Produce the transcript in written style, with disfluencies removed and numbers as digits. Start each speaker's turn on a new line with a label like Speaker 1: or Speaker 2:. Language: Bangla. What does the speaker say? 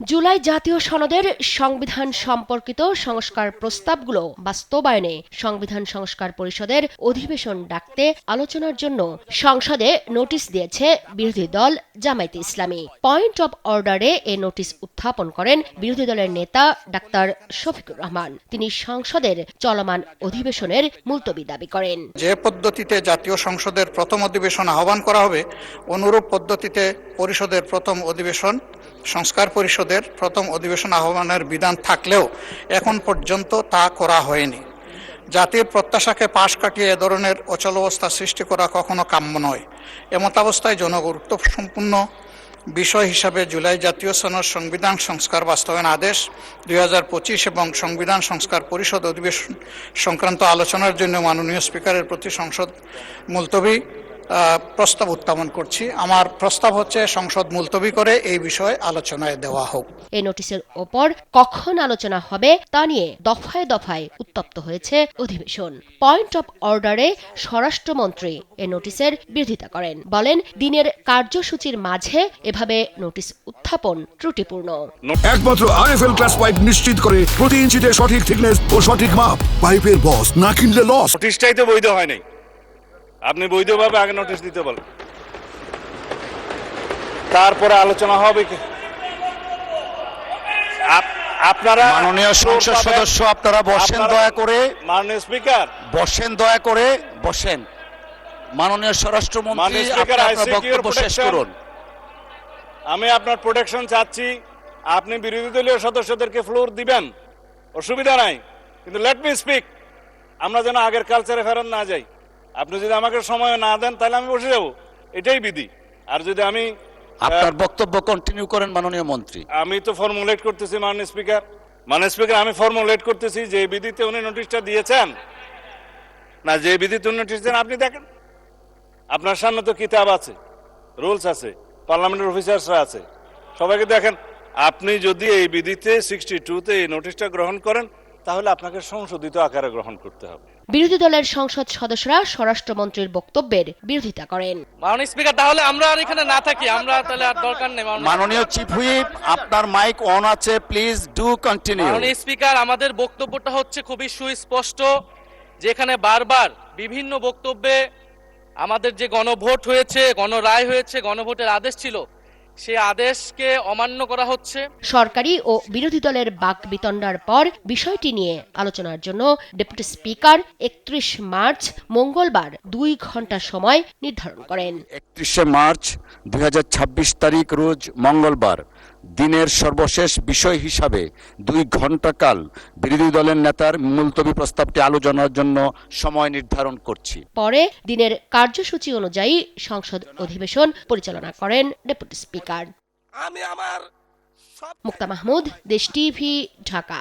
Speaker 1: জুলাই জাতীয় সনদের সংবিধান সম্পর্কিত সংস্কার প্রস্তাবগুলো বাস্তবায়নে সংবিধান সংস্কার পরিষদের অধিবেশন ডাকতে আলোচনার জন্য সংসদে নোটিশ দিয়েছে বিরোধী দল জামায়াতে ইসলামী। পয়েন্ট অব অর্ডারে এ নোটিশ উত্থাপন করেন বিরোধী দলের নেতা ডাক্তার শফিকুর রহমান। তিনি সংসদের চলমান অধিবেশনের মুলতবি দাবি করেন।
Speaker 2: যে পদ্ধতিতে জাতীয় সংসদের প্রথম অধিবেশন আহ্বান করা হবে, অনুরূপ পদ্ধতিতে পরিষদের প্রথম অধিবেশন সংস্কার পরিষদের প্রথম অধিবেশন আহ্বানের বিধান থাকলেও এখন পর্যন্ত তা করা হয়নি। জাতির প্রত্যাশাকে পাশ কাটিয়ে এ ধরনের অচলাবস্থা সৃষ্টি করা কখনো কাম্য নয়। এমতাবস্থায় জনগুরুত্বপূর্ণ বিষয় হিসাবে জুলাই জাতীয় সনদ সংবিধান সংস্কার বাস্তবায়ন আদেশ 2025 এবং সংবিধান সংস্কার পরিষদ অধিবেশন সংক্রান্ত আলোচনার জন্য মাননীয় স্পিকারের প্রতি সংসদ মুলতবি প্রস্তাব উত্থাপন করছি। আমার প্রস্তাব হচ্ছে সংসদ মুলতবি করে এই বিষয়ে আলোচনায় দেওয়া হোক।
Speaker 1: এই নোটিশের ওপর কখন আলোচনা হবে তা নিয়ে দফায় দফায় উত্তপ্ত হয়েছে অধিবেশন। পয়েন্ট অব অর্ডারে স্বরাষ্ট্রমন্ত্রী এ নোটিশের বিরোধিতা করেন, বলেন দিনের কার্যসূচির মাঝে এভাবে নোটিশ উত্থাপন ত্রুটিপূর্ণ।
Speaker 3: একমাত্র আরএফএল ক্লাস পাইপ নিশ্চিত করে প্রতি ইঞ্চিতে সঠিক থিকনেস ও সঠিক মাপ। পাইপের বস না কিনলে লস।
Speaker 4: নোটিশটাই তো বৈধ হয় নাই, আপনি বৈধভাবে আগে নোটিশ দিতে বলেন, তারপরে আলোচনা হবে। আপনারা
Speaker 5: মাননীয় সংসদ সদস্য আপনারা বসেন, দয়া করে।
Speaker 4: মাননীয় স্পিকার
Speaker 5: বসেন, দয়া করে বসেন। মাননীয় স্বরাষ্ট্রমন্ত্রী আপনার বক্তব্য শেষ করুন।
Speaker 4: আমি আপনার প্রোটেকশন চাচ্ছি। আপনি বিরোধী দলীয় সদস্যদেরকে ফ্লোর দিবেন, অসুবিধা নাই, কিন্তু লেট মি স্পিক। আমরা যেন আগের কালচারে ফেরত না যাই। আপনি যদি আমাকে সময় না দেন তাহলে আমি বসে যাব, এটাই বিধি। আর যদি আমি
Speaker 5: আপনার বক্তব্য কন্টিনিউ করেন মাননীয় মন্ত্রী।
Speaker 4: আমি তো ফর্মুলেট করতেছি মাননীয় স্পিকার। মাননীয় স্পিকার, আমি ফর্মুলেট করতেছি যে বিধিতে উনি নোটিশটা দিয়েছেন না, যে বিধিতে উনি নোটিশ দেন আপনি দেখেন। আপনার সামনে তো কিতাব আছে, রুলস আছে, পার্লামেন্টের অফিসার্সরা আছে, সবাইকে দেখেন। আপনি যদি এই বিধিতে 62-তে এই নোটিশটা গ্রহণ করেন তাহলে আপনাকে সংশোধিত আকারে গ্রহণ করতে হবে।
Speaker 1: বিরোধী দলের সংসদ সদস্যরা স্বরাষ্ট্রমন্ত্রীর বক্তব্যের বিরোধিতা করেন।
Speaker 6: মাননীয় স্পিকার, তাহলে আমরা আর এখানে না থাকি, আমরা তাহলে আর দরকার নেই।
Speaker 5: মাননীয় চিফ হুইপ, আপনার মাইক অন আছে, প্লিজ ডু কন্টিনিউ।
Speaker 6: মাননীয় স্পিকার, আমাদের বক্তব্যটা হচ্ছে খুবই সুস্পষ্ট, যেখানে বারবার বিভিন্ন বক্তব্যে আমাদের যে গণভোট হয়েছে, গণরায় হয়েছে, গণভোটের আদেশ ছিল, সেই আদেশকে অমান্য করা হচ্ছে।
Speaker 1: সরকারি ও বিরোধী দলের বাকবিতণ্ডার পর বিষয়টি নিয়ে আলোচনার জন্য ডেপুটি স্পিকার 31 মার্চ মঙ্গলবার 2 ঘণ্টা সময় নির্ধারণ করেন।
Speaker 5: 31 মার্চ 2026 তারিখ রোজ মঙ্গলবার দিনের সর্বশেষ বিষয় হিসাবে 2 ঘণ্টা কাল বিরোধী দলের নেতার মুলতবি প্রস্তাবটি আলোচনার জন্য সময় নির্ধারণ করছি।
Speaker 1: পরে দিনের কার্যসূচি অনুযায়ী সংসদ অধিবেশন পরিচালনা করেন ডেপুটি স্পিকার। মুক্তা মাহমুদ, দেশ টিভি, ঢাকা।